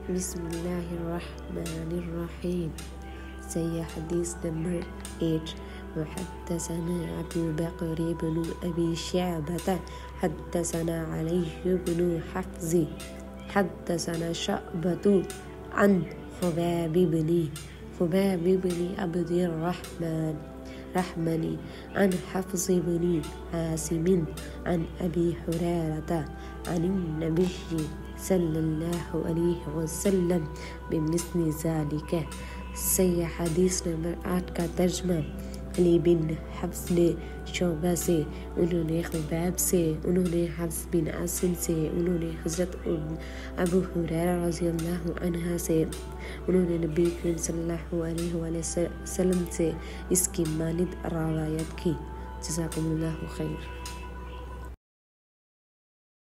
बिस्मिल्लाहिर्रहमानिर्रहीम। सही हदीस नंबर 8। वहद्दसना अबू बकर इब्न अबी शैबता हद्दसना अली इब्न हफ्ज़ हद्दसना शअबतु अन खुबैब इब्न अब्दिर्रहमान रहमनी अन हफ्ज़ इब्न आसिम अन अबी हुरैरता अन नबी सल्लल्लाहु अलैहि वसल्लम बिमिस्लि ज़ालिका। सही हदीस नंबर 8 का तर्जुमा। अली बिन हफ्स ने शोबा से, उन्होंने खुबैब से, उन्होंने हफ्स बिन आसिम से, उन्होंने हज़रत अबू हुरैरा रज़ियल्लाहु अन्हा से, उन्होंने नबी करीम सल्लल्लाहु अलैहि वसल्लम से इसकी मानिद रवायत की। जज़ाकुमुल्लाहु खैर।